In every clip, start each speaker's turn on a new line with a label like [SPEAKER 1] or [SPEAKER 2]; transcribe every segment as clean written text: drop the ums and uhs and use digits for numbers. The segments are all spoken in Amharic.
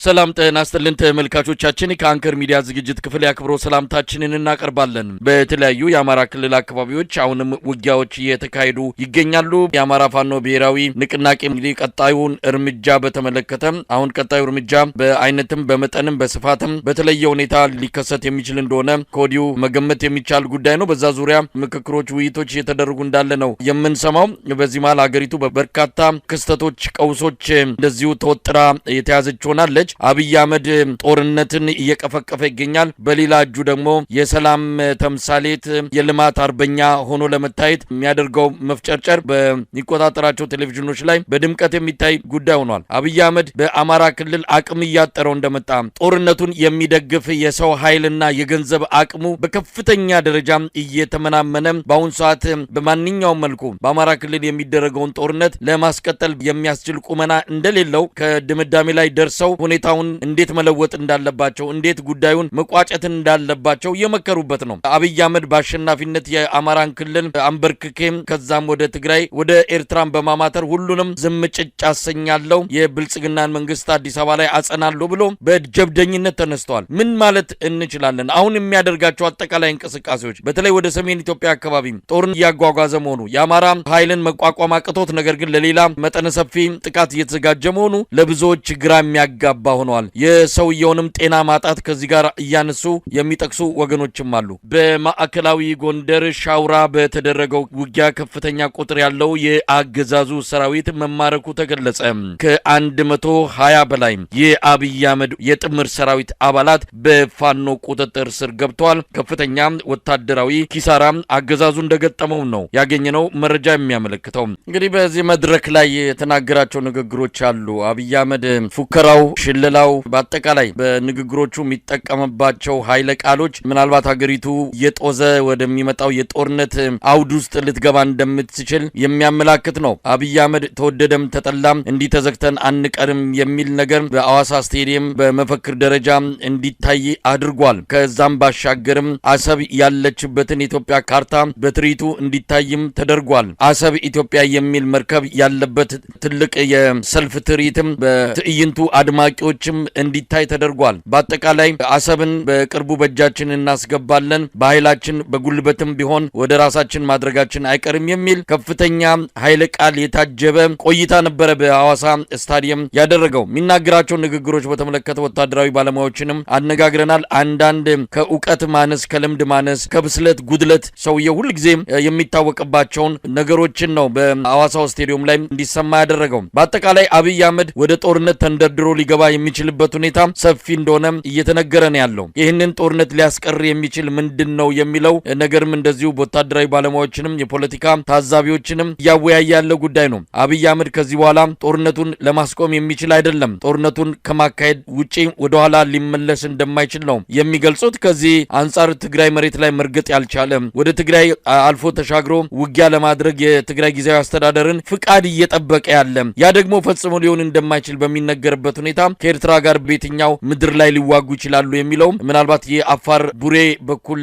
[SPEAKER 1] ሰላም ጤና ይስጥልን ተመልካቾቻችን ከአንከር ሚዲያ ዝግጅት ክፍል ያክብሮ ሰላምታችንን እናቀርባለን። በተለያዩ የአማራ ክልል አካባቢዎች አሁንም ውጊያዎች እየተካሄዱ ይገኛሉ። የአማራ ፋኖ ብሔራዊ ንቅናቄ እንግዲህ ቀጣዩን እርምጃ በተመለከተ አሁን ቀጣዩ እርምጃ በአይነትም በመጠንም በስፋትም በተለየ ሁኔታ ሊከሰት የሚችል እንደሆነ ከወዲሁ መገመት የሚቻል ጉዳይ ነው። በዛ ዙሪያ ምክክሮች፣ ውይይቶች እየተደረጉ እንዳለ ነው የምንሰማው። በዚህ መሃል ሀገሪቱ በበርካታ ክስተቶች፣ ቀውሶች እንደዚሁ ተወጥራ የተያዘች ሆናለች። አብይ አህመድ ጦርነትን እየቀፈቀፈ ይገኛል። በሌላ እጁ ደግሞ የሰላም ተምሳሌት የልማት አርበኛ ሆኖ ለመታየት የሚያደርገው መፍጨርጨር በሚቆጣጠራቸው ቴሌቪዥኖች ላይ በድምቀት የሚታይ ጉዳይ ሆኗል። አብይ አህመድ በአማራ ክልል አቅም እያጠረው እንደመጣ ጦርነቱን የሚደግፍ የሰው ኃይልና የገንዘብ አቅሙ በከፍተኛ ደረጃ እየተመናመነ በአሁኑ ሰዓት በማንኛውም መልኩ በአማራ ክልል የሚደረገውን ጦርነት ለማስቀጠል የሚያስችል ቁመና እንደሌለው ከድምዳሜ ላይ ደርሰው ሁኔታውን እንዴት መለወጥ እንዳለባቸው እንዴት ጉዳዩን መቋጨት እንዳለባቸው የመከሩበት ነው። አብይ አህመድ በአሸናፊነት የአማራን ክልል አንበርክኬም ከዛም ወደ ትግራይ ወደ ኤርትራን በማማተር ሁሉንም ዝምጭጭ አሰኛለሁ የብልጽግናን መንግስት አዲስ አበባ ላይ አጸናለሁ ብሎ በጀብደኝነት ተነስተዋል። ምን ማለት እንችላለን? አሁን የሚያደርጋቸው አጠቃላይ እንቅስቃሴዎች በተለይ ወደ ሰሜን ኢትዮጵያ አካባቢ ጦርን እያጓጓዘ መሆኑ የአማራ ኃይልን መቋቋም አቅቶት ነገር ግን ለሌላ መጠነ ሰፊ ጥቃት እየተዘጋጀ መሆኑ ለብዙዎች ግራ የሚያጋባ ሆኗል። የሰውየውንም ጤና ማጣት ከዚህ ጋር እያነሱ የሚጠቅሱ ወገኖችም አሉ። በማዕከላዊ ጎንደር ሻውራ በተደረገው ውጊያ ከፍተኛ ቁጥር ያለው የአገዛዙ ሰራዊት መማረኩ ተገለጸ። ከ120 በላይ የአብይ አህመድ የጥምር ሰራዊት አባላት በፋኖ ቁጥጥር ስር ገብተዋል። ከፍተኛ ወታደራዊ ኪሳራ አገዛዙ እንደገጠመው ነው ያገኘነው መረጃ የሚያመለክተው። እንግዲህ በዚህ መድረክ ላይ የተናገራቸው ንግግሮች አሉ። አብይ አህመድ ፉከራው፣ ሽለላው፣ በአጠቃላይ በንግግሮቹ የሚጠቀምባቸው ኃይለ ቃሎች ምናልባት ሀገሪቱ የጦዘ ወደሚመጣው የጦርነት አውድ ውስጥ ልትገባ እንደምትችል የሚያመላክት ነው። አብይ አህመድ ተወደደም ተጠላም እንዲህ ተዘግተን አንቀርም የሚል ነገር በአዋሳ ስቴዲየም በመፈክር ደረጃ እንዲታይ አድርጓል። ከዛም ባሻገርም አሰብ ያለችበትን የኢትዮጵያ ካርታ በትርኢቱ እንዲታይም ተደርጓል። አሰብ ኢትዮጵያ የሚል መርከብ ያለበት ትልቅ የሰልፍ ትርኢትም በትዕይንቱ አድማቂዎችም እንዲታይ ተደርጓል። በአጠቃላይ አሰብን በቅርቡ በእጃችን እናስገባለን፣ በኃይላችን በጉልበትም ቢሆን ወደ ራሳችን ማድረጋችን አይቀርም የሚል ከፍተኛ ኃይለ ቃል የታጀበ ቆይታ ነበረ በሐዋሳ ስታዲየም ያደረገው። የሚናገራቸው ንግግሮች በተመለከተ ወታደራዊ ባለሙያዎችንም አነጋግረናል። አንዳንድ ከእውቀት ማነስ፣ ከልምድ ማነስ፣ ከብስለት ጉድለት ሰውየው ሁልጊዜ የሚታወቅባቸውን ነገሮችን ነው በሐዋሳው ስታዲየም ላይ እንዲሰማ ያደረገው። በአጠቃላይ አብይ አህመድ ወደ ጦርነት ተንደርድሮ ሊገባ የሚችልበት ሁኔታ ሰፊ እንደሆነ እየተነገረ ነው ያለው። ይህንን ጦርነት ሊያስቀር የሚችል ምንድን ነው የሚለው ነገርም እንደዚሁ ወታደራዊ ባለሙያዎችንም የፖለቲካ ታዛቢዎችንም እያወያየ ያለው ጉዳይ ነው። አብይ አህመድ ከዚህ በኋላ ጦርነቱን ለማስቆም የሚችል አይደለም። ጦርነቱን ከማካሄድ ውጪ ወደኋላ ሊመለስ እንደማይችል ነው የሚገልጹት። ከዚህ አንጻር ትግራይ መሬት ላይ መርገጥ ያልቻለ ወደ ትግራይ አልፎ ተሻግሮ ውጊያ ለማድረግ የትግራይ ጊዜያዊ አስተዳደርን ፍቃድ እየጠበቀ ያለ ያ ደግሞ ፈጽሞ ሊሆን እንደማይችል በሚነገርበት ሁኔታ ከኤርትራ ጋር በየትኛው ምድር ላይ ሊዋጉ ይችላሉ የሚለው ምናልባት የአፋር ቡሬ በኩል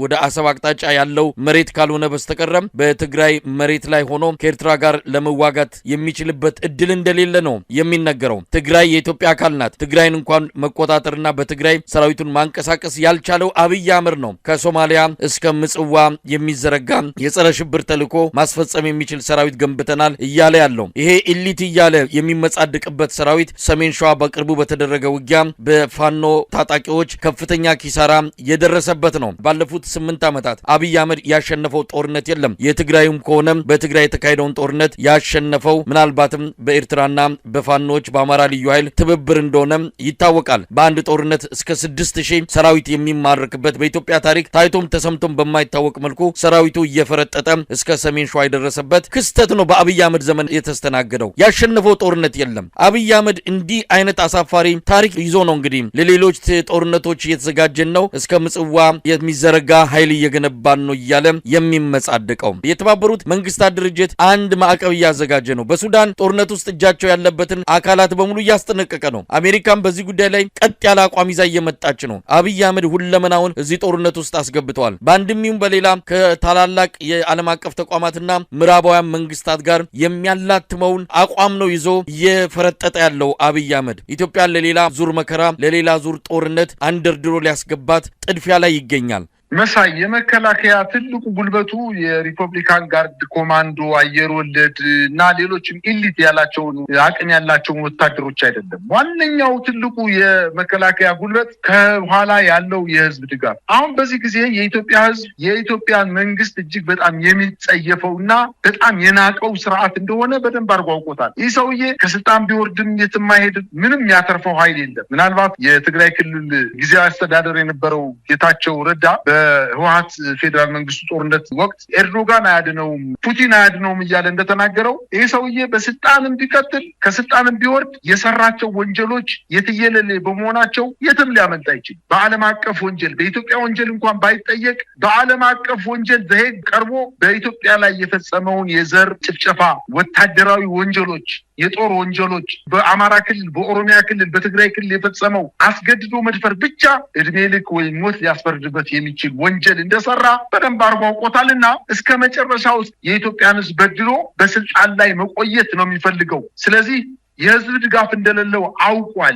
[SPEAKER 1] ወደ አሰብ አቅጣጫ ያለው መሬት ካልሆነ በስተቀር በትግራይ መሬት ላይ ሆኖ ከኤርትራ ጋር ለመዋጋት የሚችልበት እድል እንደሌለ ነው የሚነገረው። ትግራይ የኢትዮጵያ አካል ናት። ትግራይን እንኳን መቆጣጠርና በትግራይ ሰራዊቱን ማንቀሳቀስ ያልቻለው አብይ አህመድ ነው። ከሶማሊያ እስከ ምጽዋ የሚዘረጋ የጸረ ሽብር ተልዕኮ ማስፈጸም የሚችል ሰራዊት ገንብተናል እያለ ያለው ይሄ ኢሊት እያለ የሚመጻደቅበት ሰራዊት ሰሜን ሸዋ በቅርቡ በተደረገ ውጊያ በፋኖ ታጣቂዎች ከፍተኛ ኪሳራ የደረሰበት ነው። ባለፉት 8 ዓመታት አብይ አህመድ ያሸነፈው ጦርነት የለም። የትግራይም ከሆነ በትግራይ የተካሄደውን ጦርነት ያሸነፈው ምናልባትም በኤርትራና በፋኖች በአማራ ልዩ ኃይል ትብብር እንደሆነ ይታወቃል። በአንድ ጦርነት እስከ 6000 ሰራዊት የሚማረክበት በኢትዮጵያ ታሪክ ታይቶም ተሰምቶም በማይታወቅ መልኩ ሰራዊቱ እየፈረጠጠ እስከ ሰሜን ሸዋ የደረሰበት ክስተት ነው በአብይ አህመድ ዘመን የተስተናገደው። ያሸነፈው ጦርነት የለም። አብይ አህመድ እንዲህ አይነት አሳፋሪ ታሪክ ይዞ ነው እንግዲህ ለሌሎች ጦርነቶች እየተዘጋጀን ነው፣ እስከ ምጽዋ የሚዘረጋ ኃይል እየገነባን ነው እያለ የሚመጻደቀው። የተባበሩት መንግስታት ድርጅት አንድ ማዕቀብ እያዘጋጀ ነው። በሱዳን ጦርነት ውስጥ እጃቸው ያለበትን አካላት በሙሉ እያስጠነቀቀ ነው። አሜሪካም በዚህ ጉዳይ ላይ ቀጥ ያለ አቋም ይዛ እየመጣች ነው። አብይ አህመድ ሁለመናውን እዚህ ጦርነት ውስጥ አስገብተዋል። በአንድም ይሁን በሌላ ከታላላቅ የዓለም አቀፍ ተቋማትና ምዕራባውያን መንግስታት ጋር የሚያላትመውን አቋም ነው ይዞ እየፈረጠጠ ያለው አብይ አህመድ። ኢትዮጵያን ለሌላ ዙር መከራ ለሌላ ዙር ጦርነት አንደርድሮ ሊያስገባት ጥድፊያ ላይ ይገኛል።
[SPEAKER 2] መሳይ የመከላከያ ትልቁ ጉልበቱ የሪፐብሊካን ጋርድ ኮማንዶ አየር ወለድ እና ሌሎችም ኢሊት ያላቸውን አቅም ያላቸውን ወታደሮች አይደለም። ዋነኛው ትልቁ የመከላከያ ጉልበት ከኋላ ያለው የህዝብ ድጋፍ። አሁን በዚህ ጊዜ የኢትዮጵያ ህዝብ የኢትዮጵያን መንግስት እጅግ በጣም የሚጸየፈውና በጣም የናቀው ስርዓት እንደሆነ በደንብ አድርጎ አውቆታል። ይህ ሰውዬ ከስልጣን ቢወርድም የትም አይሄድም። ምንም ያተርፈው ኃይል የለም። ምናልባት የትግራይ ክልል ጊዜያዊ አስተዳደር የነበረው ጌታቸው ረዳ በህወሓት ፌደራል መንግስቱ ጦርነት ወቅት ኤርዶጋን አያድነውም ፑቲን አያድነውም እያለ እንደተናገረው ይህ ሰውዬ በስልጣንም ቢቀጥል ከስልጣንም ቢወርድ የሰራቸው ወንጀሎች የትየለሌ በመሆናቸው የትም ሊያመልጥ አይችልም። በዓለም አቀፍ ወንጀል በኢትዮጵያ ወንጀል እንኳን ባይጠየቅ በዓለም አቀፍ ወንጀል ዘሄግ ቀርቦ በኢትዮጵያ ላይ የፈጸመውን የዘር ጭፍጨፋ፣ ወታደራዊ ወንጀሎች፣ የጦር ወንጀሎች በአማራ ክልል፣ በኦሮሚያ ክልል፣ በትግራይ ክልል የፈጸመው አስገድዶ መድፈር ብቻ እድሜ ልክ ወይ ሞት ሊያስፈርድበት የሚችል ወንጀል እንደሰራ በደንብ አድርጎ አውቆታልና እስከ መጨረሻው የኢትዮጵያን ህዝብ በድሎ በስልጣን ላይ መቆየት ነው የሚፈልገው። ስለዚህ የህዝብ ድጋፍ እንደሌለው አውቋል።